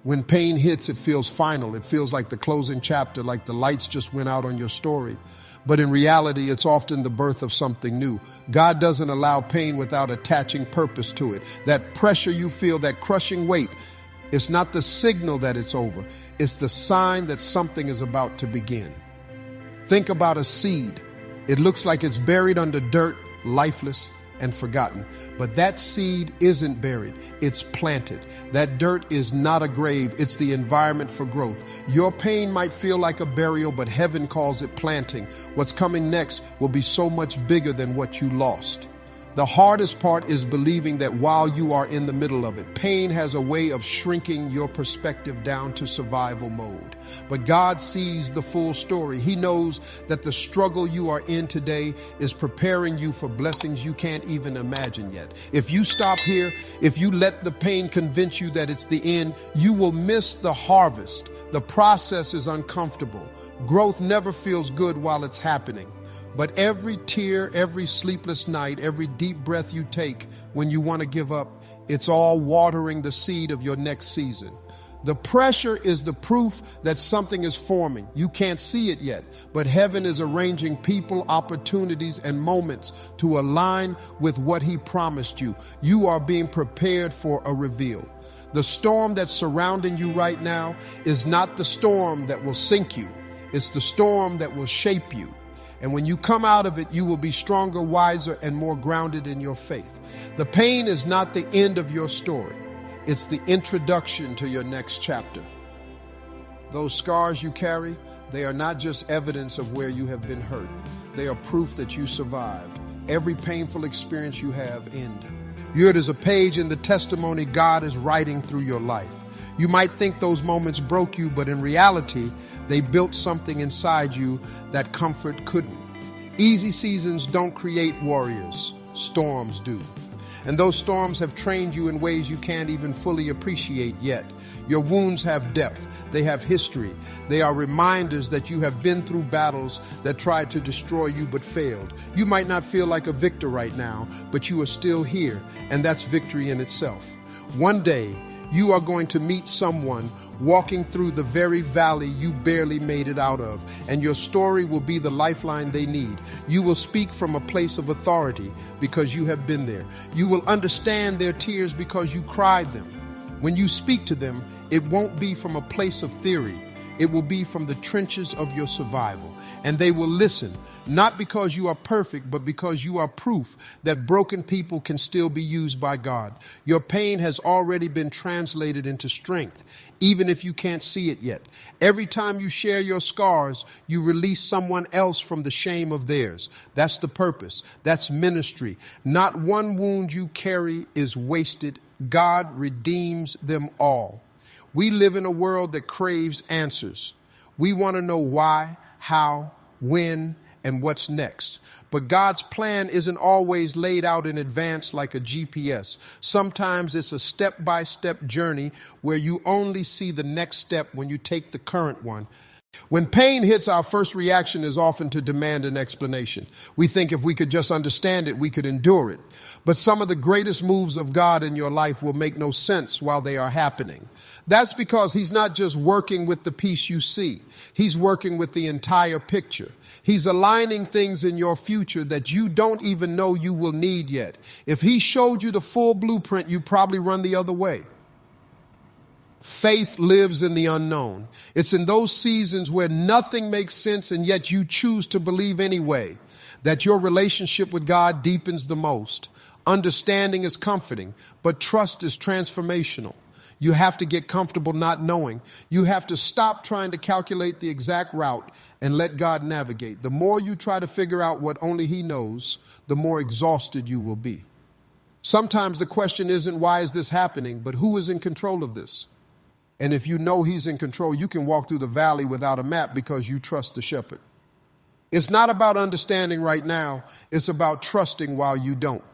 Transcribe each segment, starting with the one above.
When pain hits, it feels final. It feels like the closing chapter, like the lights just went out on your story. But in reality, it's often the birth of something new. God doesn't allow pain without attaching purpose to it. That pressure you feel, that crushing weight, it's not the signal that it's over. It's the sign that something is about to begin. Think about a seed. It looks like it's buried under dirt, lifeless and forgotten. But that seed isn't buried, it's planted. That dirt is not a grave, it's the environment for growth. Your pain might feel like a burial, but heaven calls it planting. What's coming next will be so much bigger than what you lost. The hardest part is believing that while you are in the middle of it, pain has a way of shrinking your perspective down to survival mode. But God sees the full story. He knows that the struggle you are in today is preparing you for blessings you can't even imagine yet. If you stop here, if you let the pain convince you that it's the end, you will miss the harvest. The process is uncomfortable. Growth never feels good while it's happening. But every tear, every sleepless night, every deep breath you take when you want to give up, it's all watering the seed of your next season. The pressure is the proof that something is forming. You can't see it yet, but heaven is arranging people, opportunities, and moments to align with what He promised you. You are being prepared for a reveal. The storm that's surrounding you right now is not the storm that will sink you. It's the storm that will shape you. And when you come out of it, you will be stronger, wiser, and more grounded in your faith. The pain is not the end of your story. It's the introduction to your next chapter. Those scars you carry, they are not just evidence of where you have been hurt. They are proof that you survived. Every painful experience you have ended. Yours is a page in the testimony God is writing through your life. You might think those moments broke you, but in reality, they built something inside you that comfort couldn't. Easy seasons don't create warriors. Storms do. And those storms have trained you in ways you can't even fully appreciate yet. Your wounds have depth. They have history. They are reminders that you have been through battles that tried to destroy you but failed. You might not feel like a victor right now, but you are still here, and that's victory in itself. One day, you are going to meet someone walking through the very valley you barely made it out of, and your story will be the lifeline they need. You will speak from a place of authority because you have been there. You will understand their tears because you cried them. When you speak to them, it won't be from a place of theory. It will be from the trenches of your survival. And they will listen, not because you are perfect, but because you are proof that broken people can still be used by God. Your pain has already been translated into strength, even if you can't see it yet. Every time you share your scars, you release someone else from the shame of theirs. That's the purpose. That's ministry. Not one wound you carry is wasted. God redeems them all. We live in a world that craves answers. We want to know why, how, when, and what's next. But God's plan isn't always laid out in advance like a GPS. Sometimes it's a step-by-step journey where you only see the next step when you take the current one. When pain hits, our first reaction is often to demand an explanation. We think if we could just understand it, we could endure it. But some of the greatest moves of God in your life will make no sense while they are happening. That's because He's not just working with the piece you see. He's working with the entire picture. He's aligning things in your future that you don't even know you will need yet. If He showed you the full blueprint, you'd probably run the other way. Faith lives in the unknown. It's in those seasons where nothing makes sense and yet you choose to believe anyway that your relationship with God deepens the most. Understanding is comforting, but trust is transformational. You have to get comfortable not knowing. You have to stop trying to calculate the exact route and let God navigate. The more you try to figure out what only He knows, the more exhausted you will be. Sometimes the question isn't why is this happening, but who is in control of this? And if you know He's in control, you can walk through the valley without a map because you trust the shepherd. It's not about understanding right now. It's about trusting while you don't.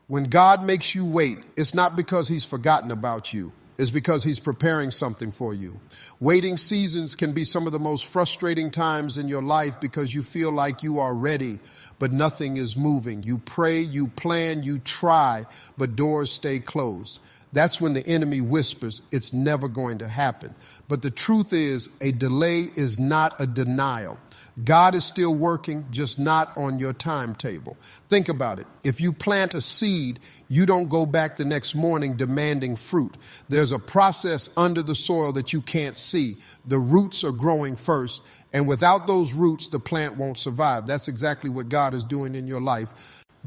When God makes you wait, it's not because He's forgotten about you. It's because He's preparing something for you. Waiting seasons can be some of the most frustrating times in your life because you feel like you are ready, but nothing is moving. You pray, you plan, you try, but doors stay closed. That's when the enemy whispers, it's never going to happen. But the truth is, a delay is not a denial. God is still working, just not on your timetable. Think about it. If you plant a seed, you don't go back the next morning demanding fruit. There's a process under the soil that you can't see. The roots are growing first, and without those roots, the plant won't survive. That's exactly what God is doing in your life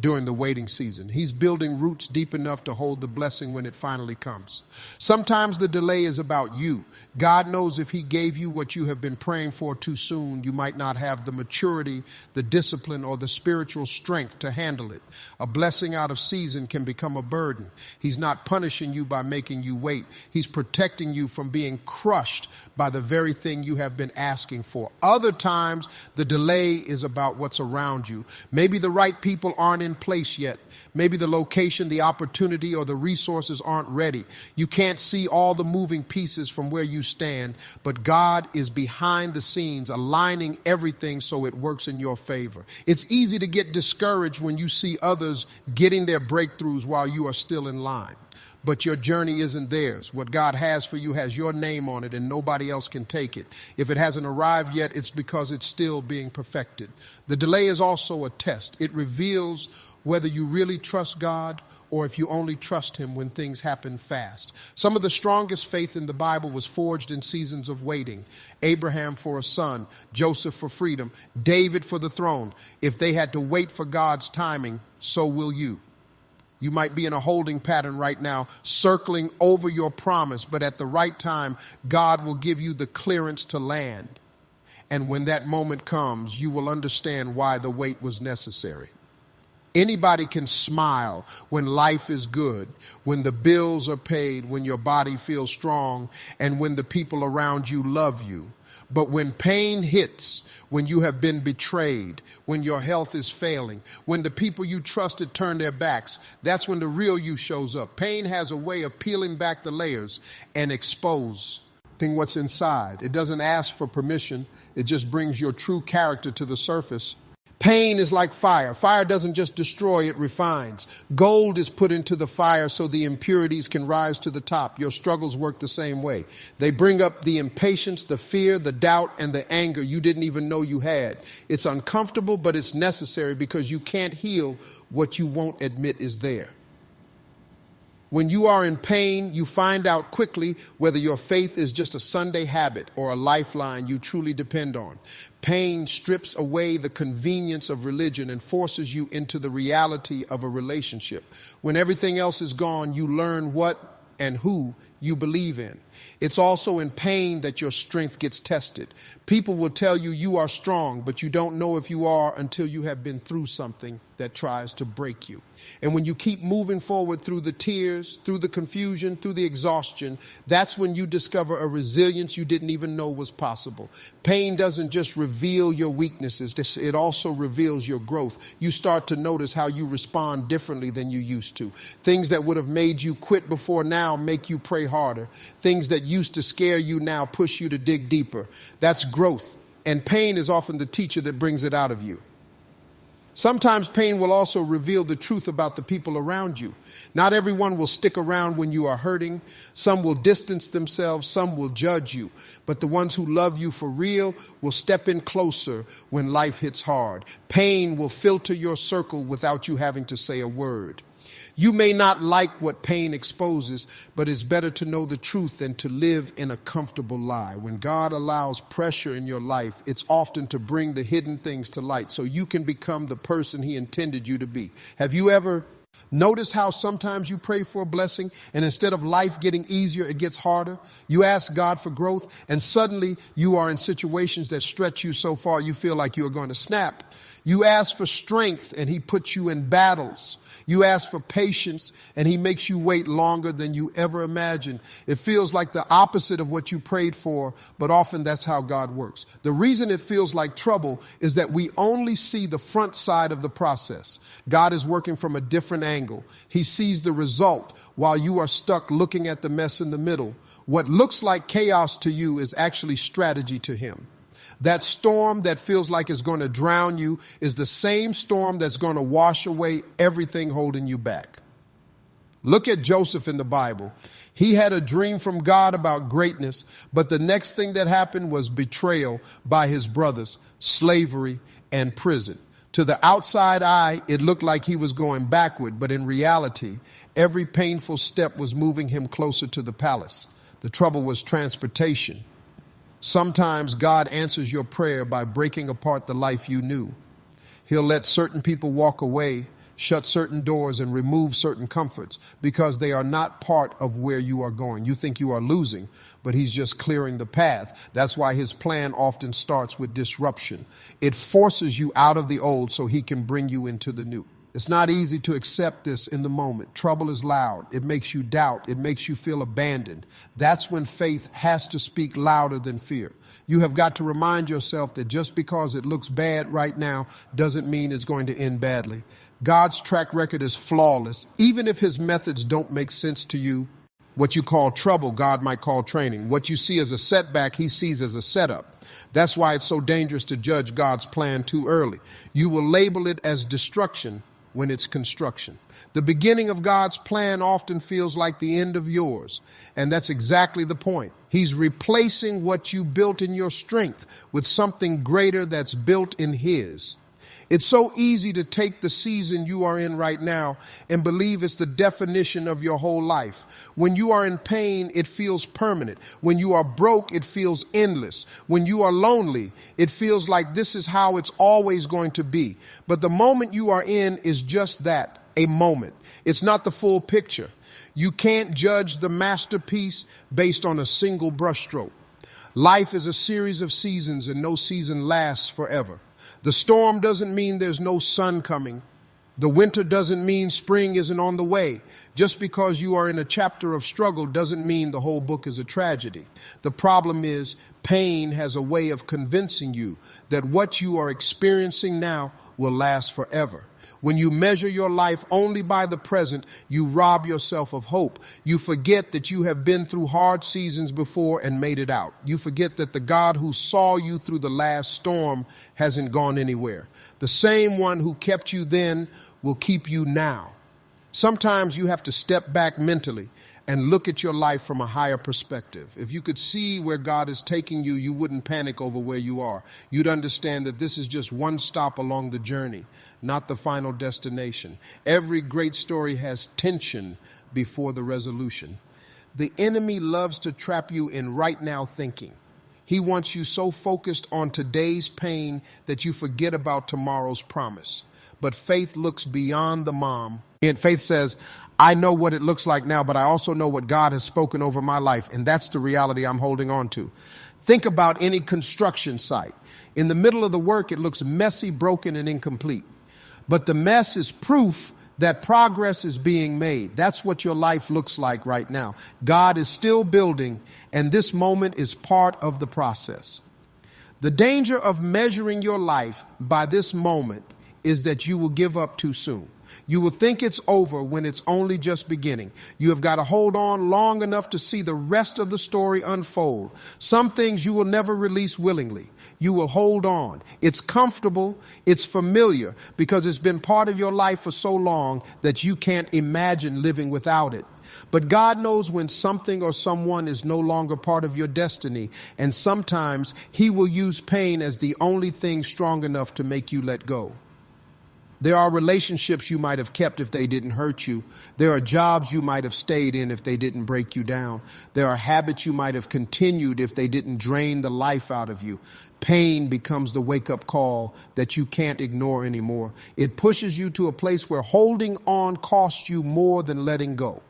during the waiting season. He's building roots deep enough to hold the blessing when it finally comes. Sometimes the delay is about you. God knows if he gave you what you have been praying for too soon, you might not have the maturity, the discipline, or the spiritual strength to handle it. A blessing out of season can become a burden. He's not punishing you by making you wait. He's protecting you from being crushed by the very thing you have been asking for. Other times, the delay is about what's around you. Maybe the right people aren't in place yet. Maybe the location, the opportunity, or the resources aren't ready. You can't see all the moving pieces from where you stand, but God is behind the scenes, aligning everything so it works in your favor. It's easy to get discouraged when you see others getting their breakthroughs while you are still in line. But your journey isn't theirs. What God has for you has your name on it, and nobody else can take it. If it hasn't arrived yet, it's because it's still being perfected. The delay is also a test. It reveals whether you really trust God or if you only trust him when things happen fast. Some of the strongest faith in the Bible was forged in seasons of waiting. Abraham for a son, Joseph for freedom, David for the throne. If they had to wait for God's timing, so will you. You might be in a holding pattern right now, circling over your promise, but at the right time, God will give you the clearance to land. And when that moment comes, you will understand why the wait was necessary. Anybody can smile when life is good, when the bills are paid, when your body feels strong, and when the people around you love you. But when pain hits, when you have been betrayed, when your health is failing, when the people you trusted turn their backs, that's when the real you shows up. Pain has a way of peeling back the layers and exposing what's inside. It doesn't ask for permission. It just brings your true character to the surface. Pain is like fire. Fire doesn't just destroy, it refines. Gold is put into the fire so the impurities can rise to the top. Your struggles work the same way. They bring up the impatience, the fear, the doubt, and the anger you didn't even know you had. It's uncomfortable, but it's necessary because you can't heal what you won't admit is there. When you are in pain, you find out quickly whether your faith is just a Sunday habit or a lifeline you truly depend on. Pain strips away the convenience of religion and forces you into the reality of a relationship. When everything else is gone, you learn what and who you believe in. It's also in pain that your strength gets tested. People will tell you you are strong, but you don't know if you are until you have been through something that tries to break you. And when you keep moving forward through the tears, through the confusion, through the exhaustion, that's when you discover a resilience you didn't even know was possible. Pain doesn't just reveal your weaknesses, it also reveals your growth. You start to notice how you respond differently than you used to. Things that would have made you quit before now make you pray harder. Things that used to scare you now push you to dig deeper. That's growth. And pain is often the teacher that brings it out of you. Sometimes pain will also reveal the truth about the people around you. Not everyone will stick around when you are hurting. Some will distance themselves. Some will judge you. But the ones who love you for real will step in closer when life hits hard. Pain will filter your circle without you having to say a word. You may not like what pain exposes, but it's better to know the truth than to live in a comfortable lie. When God allows pressure in your life, it's often to bring the hidden things to light so you can become the person he intended you to be. Have you ever noticed how sometimes you pray for a blessing and instead of life getting easier, it gets harder? You ask God for growth and suddenly you are in situations that stretch you so far you feel like you're going to snap. You ask for strength and he puts you in battles. You ask for patience and he makes you wait longer than you ever imagined. It feels like the opposite of what you prayed for, but often that's how God works. The reason it feels like trouble is that we only see the front side of the process. God is working from a different angle. He sees the result while you are stuck looking at the mess in the middle. What looks like chaos to you is actually strategy to him. That storm that feels like it's going to drown you is the same storm that's going to wash away everything holding you back. Look at Joseph in the Bible. He had a dream from God about greatness, but the next thing that happened was betrayal by his brothers, slavery, and prison. To the outside eye, it looked like he was going backward, but in reality, every painful step was moving him closer to the palace. The trouble was transportation. Sometimes God answers your prayer by breaking apart the life you knew. He'll let certain people walk away, shut certain doors, and remove certain comforts because they are not part of where you are going. You think you are losing, but he's just clearing the path. That's why his plan often starts with disruption. It forces you out of the old so he can bring you into the new. It's not easy to accept this in the moment. Trouble is loud. It makes you doubt. It makes you feel abandoned. That's when faith has to speak louder than fear. You have got to remind yourself that just because it looks bad right now doesn't mean it's going to end badly. God's track record is flawless. Even if his methods don't make sense to you, what you call trouble, God might call training. What you see as a setback, he sees as a setup. That's why it's so dangerous to judge God's plan too early. You will label it as destruction when it's construction. The beginning of God's plan often feels like the end of yours. And that's exactly the point. He's replacing what you built in your strength with something greater that's built in his. It's so easy to take the season you are in right now and believe it's the definition of your whole life. When you are in pain, it feels permanent. When you are broke, it feels endless. When you are lonely, it feels like this is how it's always going to be. But the moment you are in is just that, a moment. It's not the full picture. You can't judge the masterpiece based on a single brushstroke. Life is a series of seasons, and no season lasts forever. The storm doesn't mean there's no sun coming. The winter doesn't mean spring isn't on the way. Just because you are in a chapter of struggle doesn't mean the whole book is a tragedy. The problem is pain has a way of convincing you that what you are experiencing now will last forever. When you measure your life only by the present, you rob yourself of hope. You forget that you have been through hard seasons before and made it out. You forget that the God who saw you through the last storm hasn't gone anywhere. The same one who kept you then will keep you now. Sometimes you have to step back mentally and look at your life from a higher perspective. If you could see where God is taking you, you wouldn't panic over where you are. You'd understand that this is just one stop along the journey, not the final destination. Every great story has tension before the resolution. The enemy loves to trap you in right now thinking. He wants you so focused on today's pain that you forget about tomorrow's promise. But faith looks beyond the mom. And faith says, I know what it looks like now, but I also know what God has spoken over my life. And that's the reality I'm holding on to. Think about any construction site. In the middle of the work, it looks messy, broken, and incomplete. But the mess is proof that progress is being made. That's what your life looks like right now. God is still building, and this moment is part of the process. The danger of measuring your life by this moment is that you will give up too soon. You will think it's over when it's only just beginning. You have got to hold on long enough to see the rest of the story unfold. Some things you will never release willingly. You will hold on. It's comfortable. It's familiar because it's been part of your life for so long that you can't imagine living without it. But God knows when something or someone is no longer part of your destiny, and sometimes he will use pain as the only thing strong enough to make you let go. There are relationships you might have kept if they didn't hurt you. There are jobs you might have stayed in if they didn't break you down. There are habits you might have continued if they didn't drain the life out of you. Pain becomes the wake-up call that you can't ignore anymore. It pushes you to a place where holding on costs you more than letting go.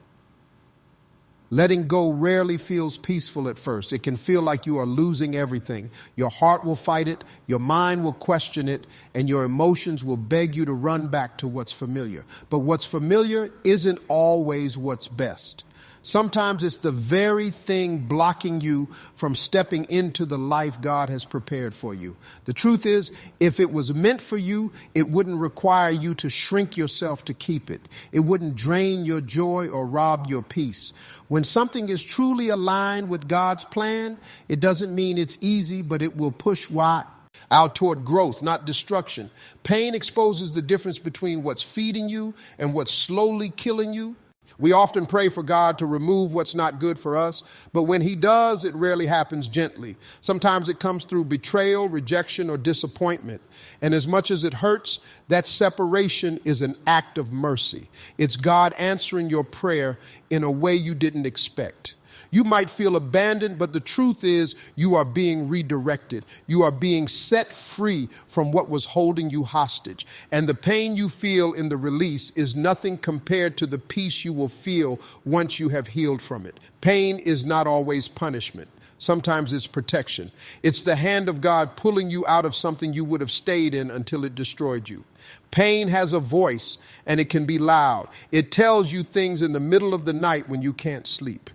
Letting go rarely feels peaceful at first. It can feel like you are losing everything. Your heart will fight it, your mind will question it, and your emotions will beg you to run back to what's familiar. But what's familiar isn't always what's best. Sometimes it's the very thing blocking you from stepping into the life God has prepared for you. The truth is, if it was meant for you, it wouldn't require you to shrink yourself to keep it. It wouldn't drain your joy or rob your peace. When something is truly aligned with God's plan, it doesn't mean it's easy, but it will push out toward growth, not destruction. Pain exposes the difference between what's feeding you and what's slowly killing you. We often pray for God to remove what's not good for us, but when he does, it rarely happens gently. Sometimes it comes through betrayal, rejection, or disappointment. And as much as it hurts, that separation is an act of mercy. It's God answering your prayer in a way you didn't expect. You might feel abandoned, but the truth is you are being redirected. You are being set free from what was holding you hostage. And the pain you feel in the release is nothing compared to the peace you will feel once you have healed from it. Pain is not always punishment. Sometimes it's protection. It's the hand of God pulling you out of something you would have stayed in until it destroyed you. Pain has a voice, and it can be loud. It tells you things in the middle of the night when you can't sleep.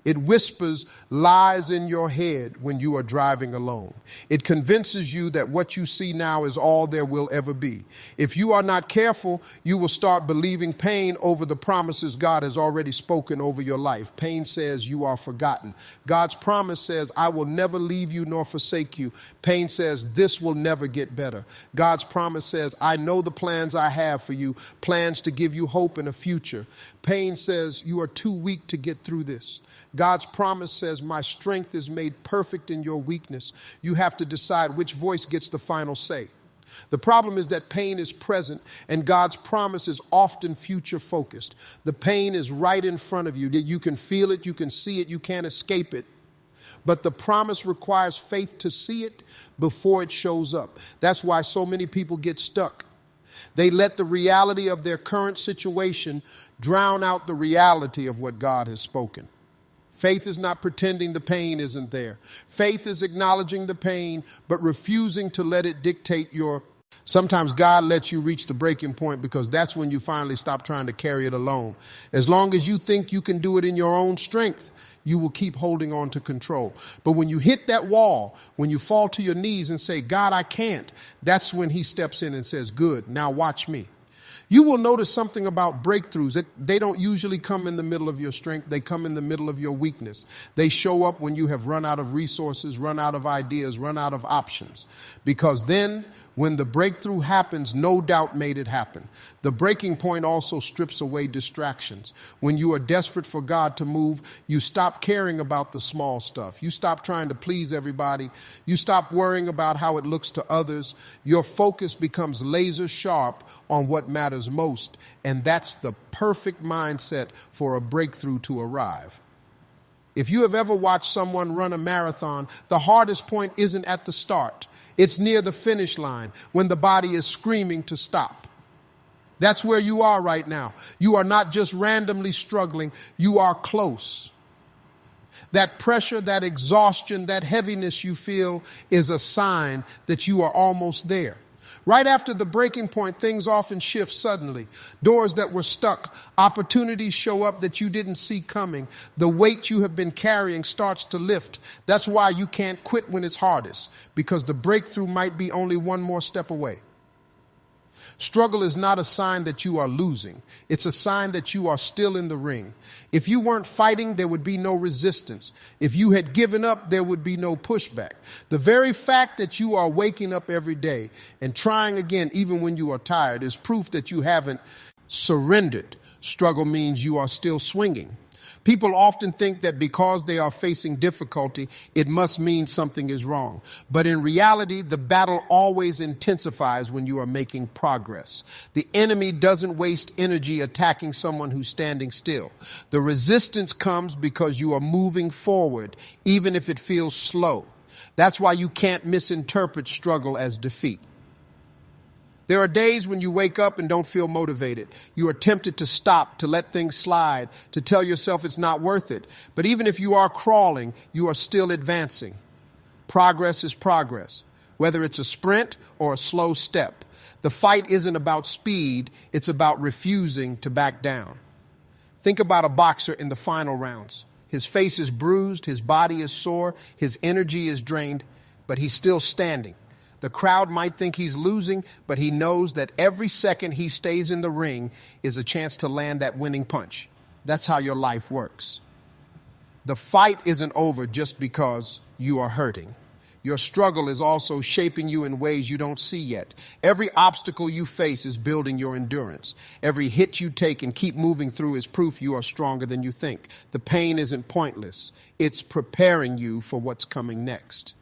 It whispers lies in your head when you are driving alone. It convinces you that what you see now is all there will ever be. If you are not careful, you will start believing pain over the promises God has already spoken over your life. Pain says you are forgotten. God's promise says, I will never leave you nor forsake you. Pain says this will never get better. God's promise says, I know the plans I have for you, plans to give you hope and a future. Pain says you are too weak to get through this. God's promise says, my strength is made perfect in your weakness. You have to decide which voice gets the final say. The problem is that pain is present and God's promise is often future focused. The pain is right in front of you. You can feel it, you can see it, you can't escape it. But the promise requires faith to see it before it shows up. That's why so many people get stuck. They let the reality of their current situation drown out the reality of what God has spoken. Faith is not pretending the pain isn't there. Faith is acknowledging the pain, but refusing to let it dictate your. Sometimes God lets you reach the breaking point because that's when you finally stop trying to carry it alone. As long as you think you can do it in your own strength, you will keep holding on to control. But when you hit that wall, when you fall to your knees and say, God, I can't, that's when he steps in and says, good, now watch me. You will notice something about breakthroughs. They don't usually come in the middle of your strength. They come in the middle of your weakness. They show up when you have run out of resources, run out of ideas, run out of options. Because then when the breakthrough happens, no doubt made it happen. The breaking point also strips away distractions. When you are desperate for God to move, you stop caring about the small stuff. You stop trying to please everybody. You stop worrying about how it looks to others. Your focus becomes laser sharp on what matters most. And that's the perfect mindset for a breakthrough to arrive. If you have ever watched someone run a marathon, the hardest point isn't at the start. It's near the finish line when the body is screaming to stop. That's where you are right now. You are not just randomly struggling. You are close. That pressure, that exhaustion, that heaviness you feel is a sign that you are almost there. Right after the breaking point, things often shift suddenly. Doors that were stuck, opportunities show up that you didn't see coming. The weight you have been carrying starts to lift. That's why you can't quit when it's hardest, because the breakthrough might be only one more step away. Struggle is not a sign that you are losing. It's a sign that you are still in the ring. If you weren't fighting, there would be no resistance. If you had given up, there would be no pushback. The very fact that you are waking up every day and trying again, even when you are tired, is proof that you haven't surrendered. Struggle means you are still swinging. People often think that because they are facing difficulty, it must mean something is wrong. But in reality, the battle always intensifies when you are making progress. The enemy doesn't waste energy attacking someone who's standing still. The resistance comes because you are moving forward, even if it feels slow. That's why you can't misinterpret struggle as defeat. There are days when you wake up and don't feel motivated. You are tempted to stop, to let things slide, to tell yourself it's not worth it. But even if you are crawling, you are still advancing. Progress is progress, whether it's a sprint or a slow step. The fight isn't about speed, it's about refusing to back down. Think about a boxer in the final rounds. His face is bruised, his body is sore, his energy is drained, but he's still standing. The crowd might think he's losing, but he knows that every second he stays in the ring is a chance to land that winning punch. That's how your life works. The fight isn't over just because you are hurting. Your struggle is also shaping you in ways you don't see yet. Every obstacle you face is building your endurance. Every hit you take and keep moving through is proof you are stronger than you think. The pain isn't pointless. It's preparing you for what's coming next.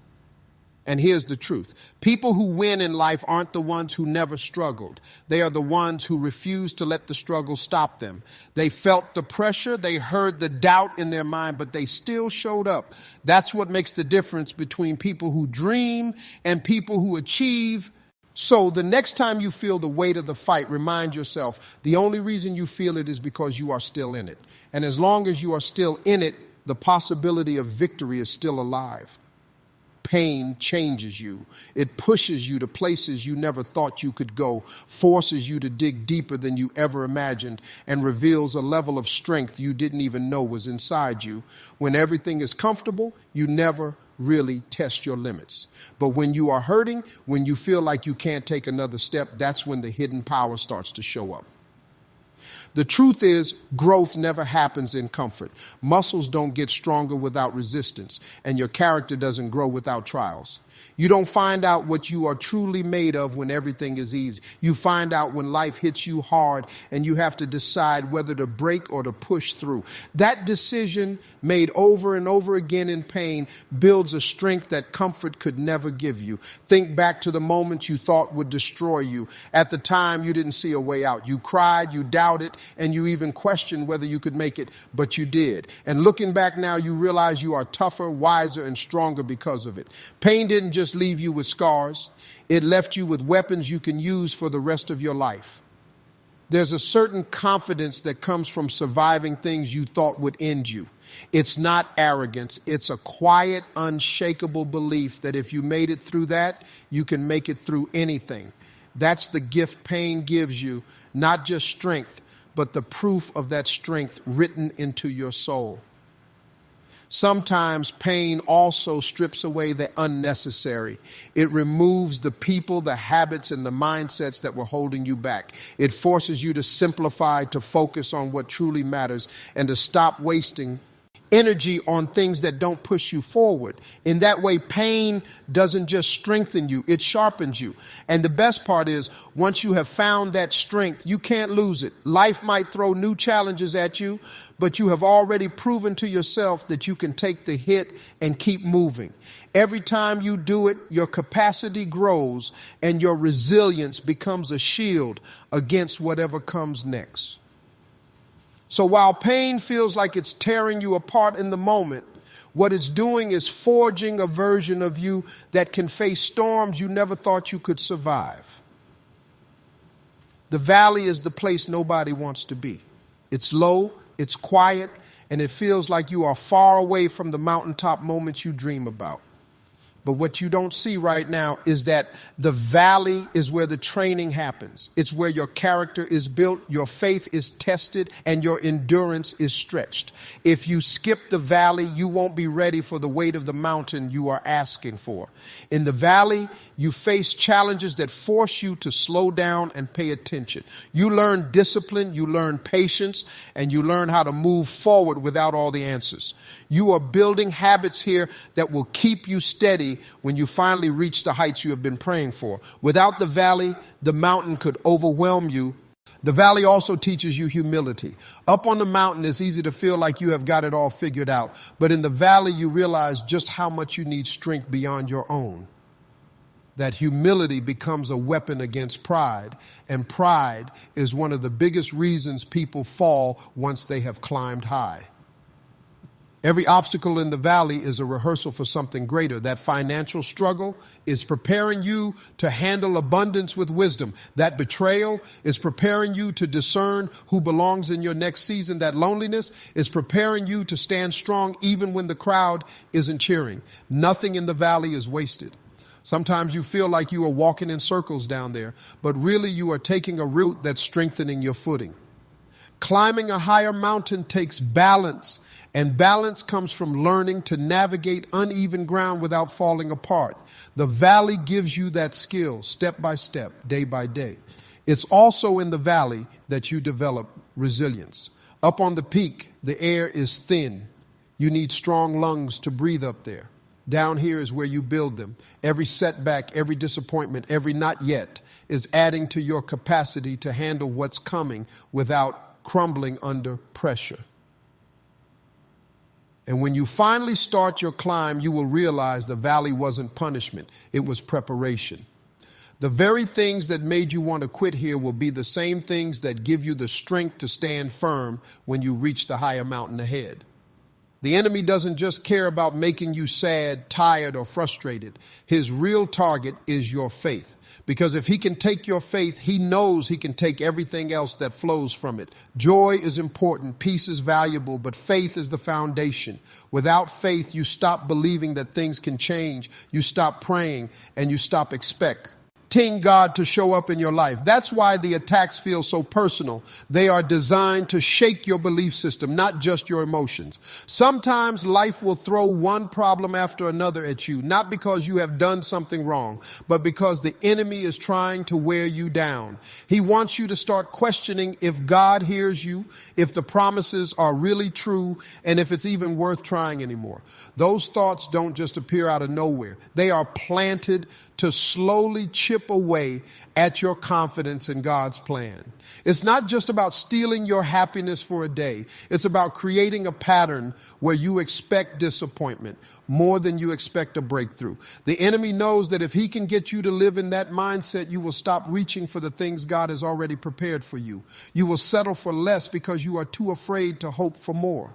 And here's the truth. People who win in life aren't the ones who never struggled. They are the ones who refuse to let the struggle stop them. They felt the pressure, they heard the doubt in their mind, but they still showed up. That's what makes the difference between people who dream and people who achieve. So the next time you feel the weight of the fight, remind yourself, the only reason you feel it is because you are still in it. And as long as you are still in it, the possibility of victory is still alive. Pain changes you. It pushes you to places you never thought you could go, forces you to dig deeper than you ever imagined, and reveals a level of strength you didn't even know was inside you. When everything is comfortable, you never really test your limits. But when you are hurting, when you feel like you can't take another step, that's when the hidden power starts to show up. The truth is, growth never happens in comfort. Muscles don't get stronger without resistance, and your character doesn't grow without trials. You don't find out what you are truly made of when everything is easy. You find out when life hits you hard and you have to decide whether to break or to push through. That decision, made over and over again in pain, builds a strength that comfort could never give you. Think back to the moments you thought would destroy you. At the time, you didn't see a way out. You cried, you doubted, and you even questioned whether you could make it, but you did. And looking back now, you realize you are tougher, wiser, and stronger because of it. Pain didn't just leave you with scars. It left you with weapons you can use for the rest of your life. There's a certain confidence that comes from surviving things you thought would end you. It's not arrogance. It's a quiet, unshakable belief that if you made it through that, you can make it through anything. That's the gift pain gives you, not just strength, but the proof of that strength written into your soul. Sometimes pain also strips away the unnecessary. It removes the people, the habits, and the mindsets that were holding you back. It forces you to simplify, to focus on what truly matters, and to stop wasting energy on things that don't push you forward. In that way, pain doesn't just strengthen you, it sharpens you. And the best part is, once you have found that strength, you can't lose it. Life might throw new challenges at you, but you have already proven to yourself that you can take the hit and keep moving. Every time you do it, your capacity grows and your resilience becomes a shield against whatever comes next. So while pain feels like it's tearing you apart in the moment, what it's doing is forging a version of you that can face storms you never thought you could survive. The valley is the place nobody wants to be. It's low, it's quiet, and it feels like you are far away from the mountaintop moments you dream about. But what you don't see right now is that the valley is where the training happens. It's where your character is built, your faith is tested, and your endurance is stretched. If you skip the valley, you won't be ready for the weight of the mountain you are asking for. In the valley, you face challenges that force you to slow down and pay attention. You learn discipline, you learn patience, and you learn how to move forward without all the answers. You are building habits here that will keep you steady when you finally reach the heights you have been praying for. Without the valley, the mountain could overwhelm you. The valley also teaches you humility. Up on the mountain, it's easy to feel like you have got it all figured out. But in the valley, you realize just how much you need strength beyond your own. That humility becomes a weapon against pride. And pride is one of the biggest reasons people fall once they have climbed high. Every obstacle in the valley is a rehearsal for something greater. That financial struggle is preparing you to handle abundance with wisdom. That betrayal is preparing you to discern who belongs in your next season. That loneliness is preparing you to stand strong even when the crowd isn't cheering. Nothing in the valley is wasted. Sometimes you feel like you are walking in circles down there, but really you are taking a route that's strengthening your footing. Climbing a higher mountain takes balance. And balance comes from learning to navigate uneven ground without falling apart. The valley gives you that skill step by step, day by day. It's also in the valley that you develop resilience. Up on the peak, the air is thin. You need strong lungs to breathe up there. Down here is where you build them. Every setback, every disappointment, every not yet is adding to your capacity to handle what's coming without crumbling under pressure. And when you finally start your climb, you will realize the valley wasn't punishment. It was preparation. The very things that made you want to quit here will be the same things that give you the strength to stand firm when you reach the higher mountain ahead. The enemy doesn't just care about making you sad, tired, or frustrated. His real target is your faith. Because if he can take your faith, he knows he can take everything else that flows from it. Joy is important, peace is valuable, but faith is the foundation. Without faith, you stop believing that things can change. You stop praying and you stop expecting God to show up in your life. That's why the attacks feel so personal. They are designed to shake your belief system, not just your emotions. Sometimes life will throw one problem after another at you, not because you have done something wrong, but because the enemy is trying to wear you down. He wants you to start questioning if God hears you, if the promises are really true, and if it's even worth trying anymore. Those thoughts don't just appear out of nowhere. They are planted to slowly chip away at your confidence in God's plan. It's not just about stealing your happiness for a day. It's about creating a pattern where you expect disappointment more than you expect a breakthrough. The enemy knows that if he can get you to live in that mindset, you will stop reaching for the things God has already prepared for you. You will settle for less because you are too afraid to hope for more.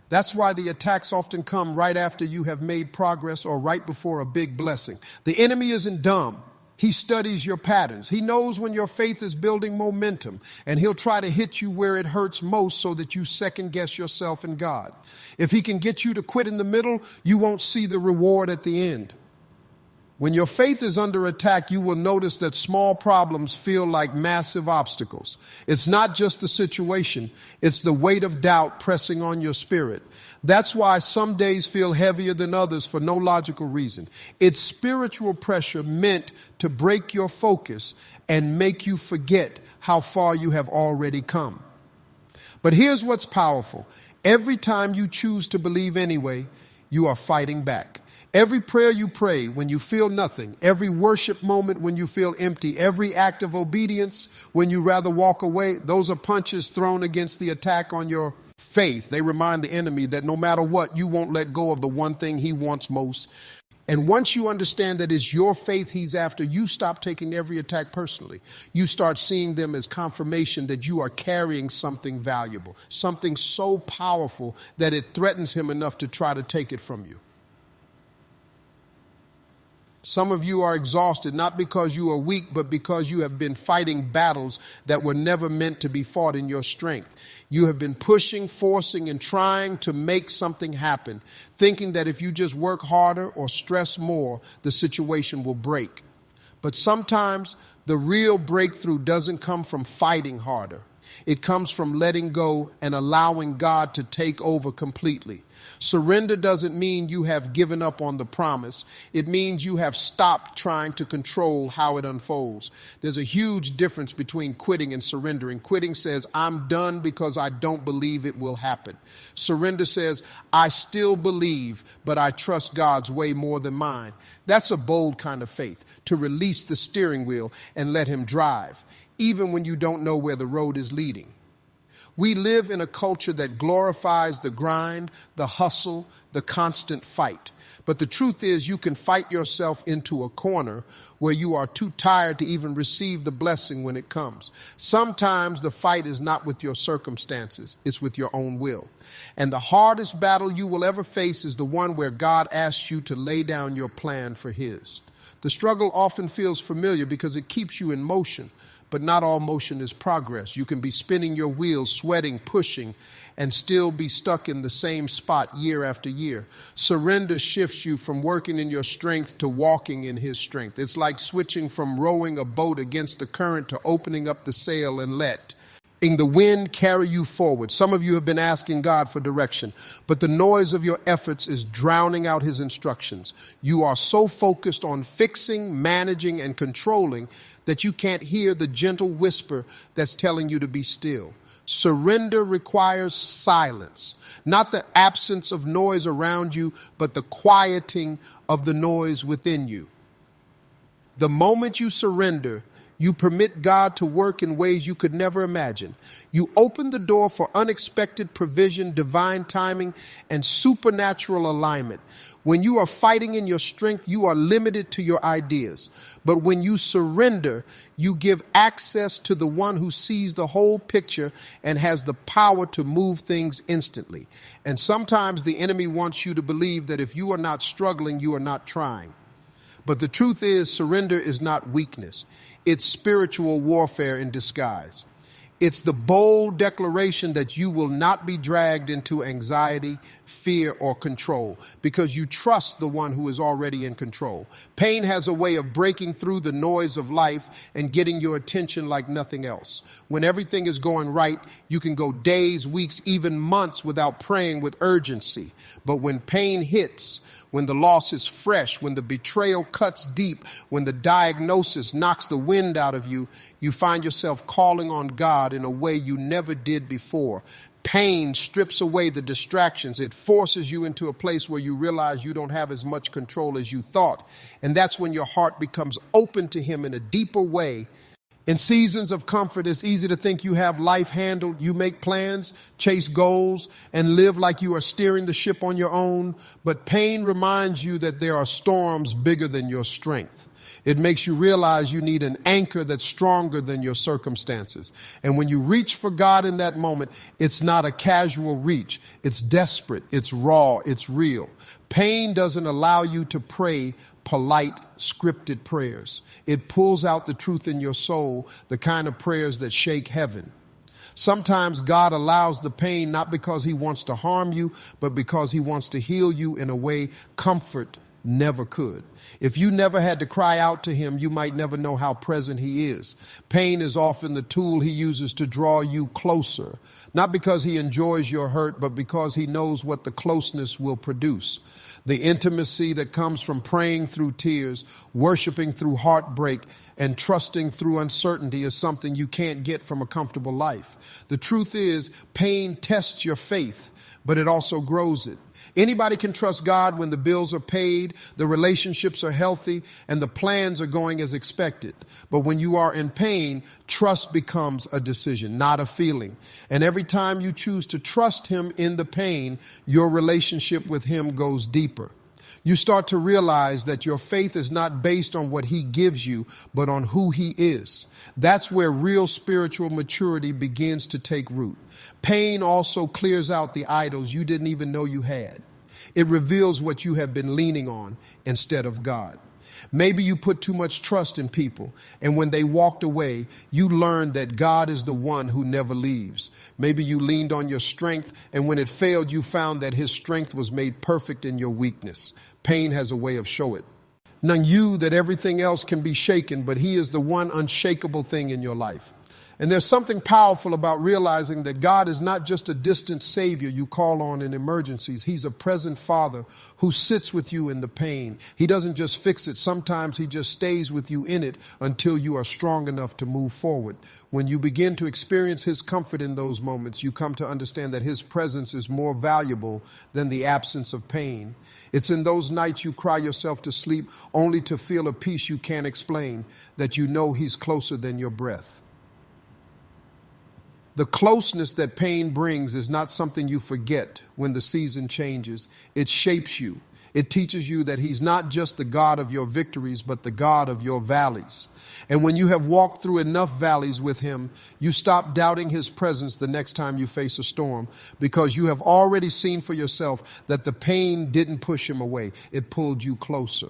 That's why the attacks often come right after you have made progress or right before a big blessing. The enemy isn't dumb. He studies your patterns. He knows when your faith is building momentum, and he'll try to hit you where it hurts most so that you second guess yourself and God. If he can get you to quit in the middle, you won't see the reward at the end. When your faith is under attack, you will notice that small problems feel like massive obstacles. It's not just the situation. It's the weight of doubt pressing on your spirit. That's why some days feel heavier than others for no logical reason. It's spiritual pressure meant to break your focus and make you forget how far you have already come. But here's what's powerful. Every time you choose to believe anyway, you are fighting back. Every prayer you pray when you feel nothing, every worship moment when you feel empty, every act of obedience when you rather walk away, those are punches thrown against the attack on your faith. They remind the enemy that no matter what, you won't let go of the one thing he wants most. And once you understand that it's your faith he's after, you stop taking every attack personally. You start seeing them as confirmation that you are carrying something valuable, something so powerful that it threatens him enough to try to take it from you. Some of you are exhausted, not because you are weak, but because you have been fighting battles that were never meant to be fought in your strength. You have been pushing, forcing, and trying to make something happen, thinking that if you just work harder or stress more, the situation will break. But sometimes the real breakthrough doesn't come from fighting harder. It comes from letting go and allowing God to take over completely. Surrender doesn't mean you have given up on the promise. It means you have stopped trying to control how it unfolds. There's a huge difference between quitting and surrendering. Quitting says, I'm done because I don't believe it will happen. Surrender says, I still believe, but I trust God's way more than mine. That's a bold kind of faith, to release the steering wheel and let him drive, even when you don't know where the road is leading. We live in a culture that glorifies the grind, the hustle, the constant fight. But the truth is you can fight yourself into a corner where you are too tired to even receive the blessing when it comes. Sometimes the fight is not with your circumstances, it's with your own will. And the hardest battle you will ever face is the one where God asks you to lay down your plan for his. The struggle often feels familiar because it keeps you in motion. But not all motion is progress. You can be spinning your wheels, sweating, pushing, and still be stuck in the same spot year after year. Surrender shifts you from working in your strength to walking in his strength. It's like switching from rowing a boat against the current to opening up the sail and letting the wind carry you forward. Some of you have been asking God for direction, but the noise of your efforts is drowning out his instructions. You are so focused on fixing, managing, and controlling that you can't hear the gentle whisper that's telling you to be still. Surrender requires silence, not the absence of noise around you, but the quieting of the noise within you. The moment you surrender, you permit God to work in ways you could never imagine. You open the door for unexpected provision, divine timing, and supernatural alignment. When you are fighting in your strength, you are limited to your ideas. But when you surrender, you give access to the one who sees the whole picture and has the power to move things instantly. And sometimes the enemy wants you to believe that if you are not struggling, you are not trying. But the truth is, surrender is not weakness. It's spiritual warfare in disguise. It's the bold declaration that you will not be dragged into anxiety, fear, or control because you trust the one who is already in control. Pain has a way of breaking through the noise of life and getting your attention like nothing else. When everything is going right, you can go days, weeks, even months without praying with urgency. But when pain hits, when the loss is fresh, when the betrayal cuts deep, when the diagnosis knocks the wind out of you, you find yourself calling on God in a way you never did before. Pain strips away the distractions. It forces you into a place where you realize you don't have as much control as you thought. And that's when your heart becomes open to Him in a deeper way. In seasons of comfort, it's easy to think you have life handled. You make plans, chase goals, and live like you are steering the ship on your own. But pain reminds you that there are storms bigger than your strength. It makes you realize you need an anchor that's stronger than your circumstances. And when you reach for God in that moment, it's not a casual reach. It's desperate. It's raw. It's real. Pain doesn't allow you to pray polite, scripted prayers. It pulls out the truth in your soul, the kind of prayers that shake heaven. Sometimes God allows the pain not because He wants to harm you, but because He wants to heal you in a way comfort never could. If you never had to cry out to Him, you might never know how present He is. Pain is often the tool He uses to draw you closer, not because He enjoys your hurt, but because He knows what the closeness will produce. The intimacy that comes from praying through tears, worshiping through heartbreak, and trusting through uncertainty is something you can't get from a comfortable life. The truth is, pain tests your faith, but it also grows it. Anybody can trust God when the bills are paid, the relationships are healthy, and the plans are going as expected. But when you are in pain, trust becomes a decision, not a feeling. And every time you choose to trust Him in the pain, your relationship with Him goes deeper. You start to realize that your faith is not based on what He gives you, but on who He is. That's where real spiritual maturity begins to take root. Pain also clears out the idols you didn't even know you had. It reveals what you have been leaning on instead of God. Maybe you put too much trust in people, and when they walked away, you learned that God is the one who never leaves. Maybe you leaned on your strength, and when it failed, you found that His strength was made perfect in your weakness. Pain has a way of showing it. Now you that everything else can be shaken, but He is the one unshakable thing in your life. And there's something powerful about realizing that God is not just a distant Savior you call on in emergencies. He's a present Father who sits with you in the pain. He doesn't just fix it. Sometimes He just stays with you in it until you are strong enough to move forward. When you begin to experience His comfort in those moments, you come to understand that His presence is more valuable than the absence of pain. It's in those nights you cry yourself to sleep only to feel a peace you can't explain, that you know He's closer than your breath. The closeness that pain brings is not something you forget when the season changes. It shapes you. It teaches you that He's not just the God of your victories, but the God of your valleys. And when you have walked through enough valleys with Him, you stop doubting His presence the next time you face a storm, because you have already seen for yourself that the pain didn't push Him away. It pulled you closer.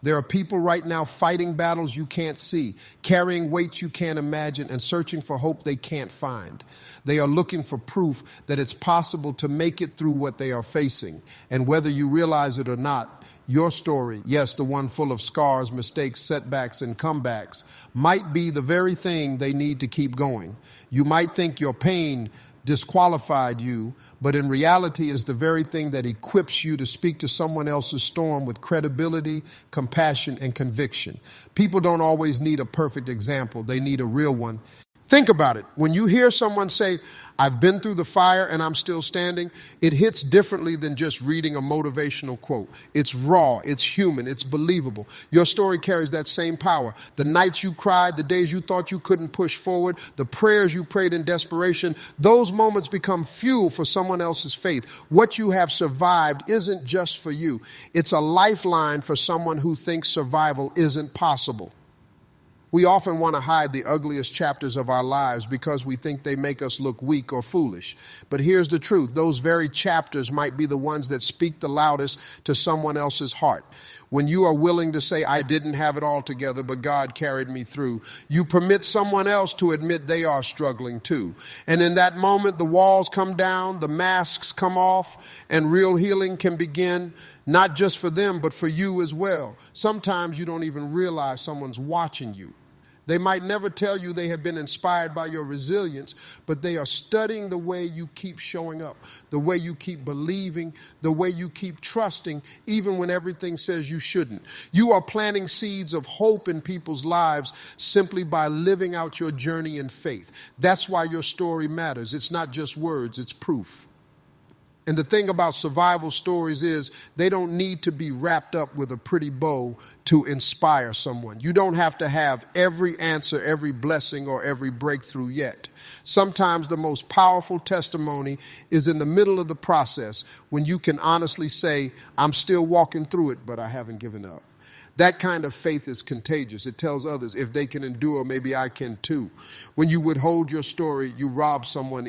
There are people right now fighting battles you can't see, carrying weights you can't imagine, and searching for hope they can't find. They are looking for proof that it's possible to make it through what they are facing. And whether you realize it or not, your story, yes, the one full of scars, mistakes, setbacks, and comebacks, might be the very thing they need to keep going. You might think your pain disqualified you, but in reality is the very thing that equips you to speak to someone else's storm with credibility, compassion, and conviction. People don't always need a perfect example. They need a real one. Think about it. When you hear someone say, I've been through the fire and I'm still standing, it hits differently than just reading a motivational quote. It's raw, it's human, it's believable. Your story carries that same power. The nights you cried, the days you thought you couldn't push forward, the prayers you prayed in desperation, those moments become fuel for someone else's faith. What you have survived isn't just for you. It's a lifeline for someone who thinks survival isn't possible. We often want to hide the ugliest chapters of our lives because we think they make us look weak or foolish. But here's the truth. Those very chapters might be the ones that speak the loudest to someone else's heart. When you are willing to say, I didn't have it all together, but God carried me through, you permit someone else to admit they are struggling too. And in that moment, the walls come down, the masks come off, and real healing can begin, not just for them, but for you as well. Sometimes you don't even realize someone's watching you. They might never tell you they have been inspired by your resilience, but they are studying the way you keep showing up, the way you keep believing, the way you keep trusting, even when everything says you shouldn't. You are planting seeds of hope in people's lives simply by living out your journey in faith. That's why your story matters. It's not just words, it's proof. And the thing about survival stories is they don't need to be wrapped up with a pretty bow to inspire someone. You don't have to have every answer, every blessing, or every breakthrough yet. Sometimes the most powerful testimony is in the middle of the process when you can honestly say, I'm still walking through it, but I haven't given up. That kind of faith is contagious. It tells others, if they can endure, maybe I can too. When you withhold your story, you rob someone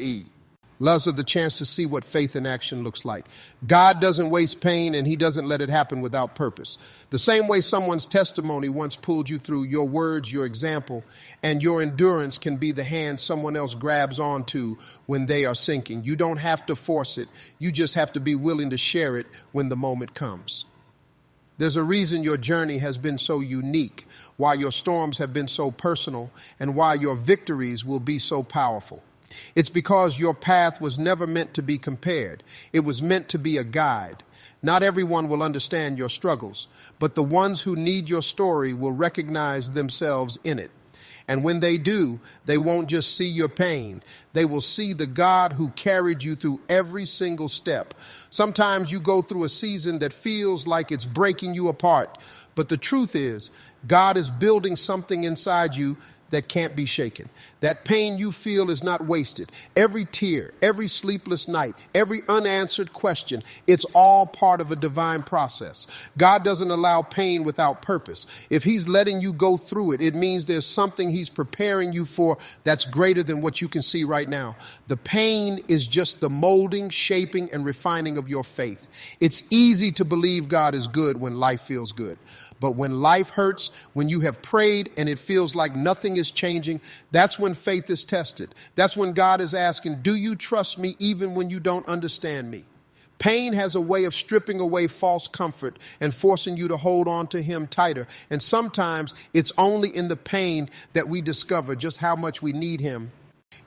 Loves of the chance to see what faith in action looks like. God doesn't waste pain, and he doesn't let it happen without purpose. The same way someone's testimony once pulled you through, your words, your example, and your endurance can be the hand someone else grabs onto when they are sinking. You don't have to force it. You just have to be willing to share it when the moment comes. There's a reason your journey has been so unique, why your storms have been so personal, and why your victories will be so powerful. It's because your path was never meant to be compared. It was meant to be a guide. Not everyone will understand your struggles, but the ones who need your story will recognize themselves in it. And when they do, they won't just see your pain. They will see the God who carried you through every single step. Sometimes you go through a season that feels like it's breaking you apart. But the truth is, God is building something inside you that can't be shaken. That pain you feel is not wasted. Every tear, every sleepless night, every unanswered question, it's all part of a divine process. God doesn't allow pain without purpose. If he's letting you go through it, it means there's something he's preparing you for that's greater than what you can see right now. The pain is just the molding, shaping, and refining of your faith. It's easy to believe God is good when life feels good. But when life hurts, when you have prayed and it feels like nothing is changing, that's when faith is tested. That's when God is asking, do you trust me even when you don't understand me? Pain has a way of stripping away false comfort and forcing you to hold on to him tighter. And sometimes it's only in the pain that we discover just how much we need him.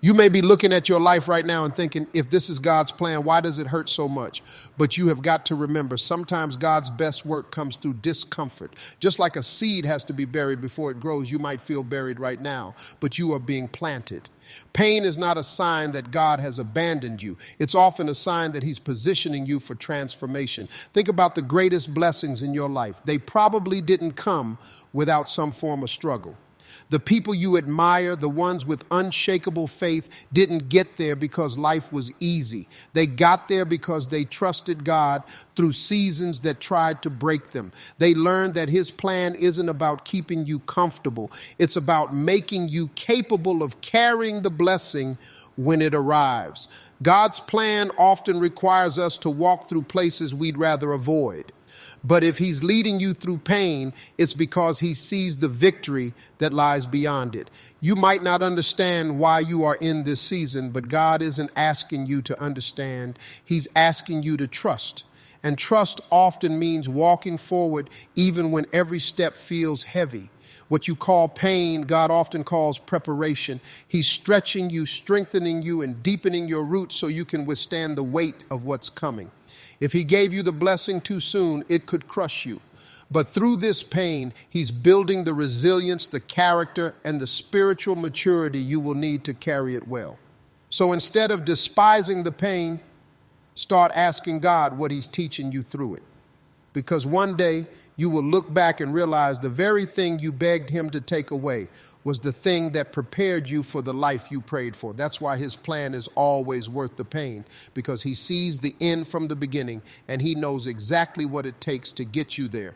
You may be looking at your life right now and thinking, if this is God's plan, why does it hurt so much? But you have got to remember, sometimes God's best work comes through discomfort. Just like a seed has to be buried before it grows, you might feel buried right now, but you are being planted. Pain is not a sign that God has abandoned you. It's often a sign that he's positioning you for transformation. Think about the greatest blessings in your life. They probably didn't come without some form of struggle. The people you admire, the ones with unshakable faith, didn't get there because life was easy. They got there because they trusted God through seasons that tried to break them. They learned that his plan isn't about keeping you comfortable. It's about making you capable of carrying the blessing when it arrives. God's plan often requires us to walk through places we'd rather avoid. But if he's leading you through pain, it's because he sees the victory that lies beyond it. You might not understand why you are in this season, but God isn't asking you to understand. He's asking you to trust. And trust often means walking forward even when every step feels heavy. What you call pain, God often calls preparation. He's stretching you, strengthening you, and deepening your roots so you can withstand the weight of what's coming. If he gave you the blessing too soon, it could crush you. But through this pain, he's building the resilience, the character, and the spiritual maturity you will need to carry it well. So instead of despising the pain, start asking God what he's teaching you through it. Because one day you will look back and realize the very thing you begged him to take away was the thing that prepared you for the life you prayed for. That's why his plan is always worth the pain, because he sees the end from the beginning and he knows exactly what it takes to get you there.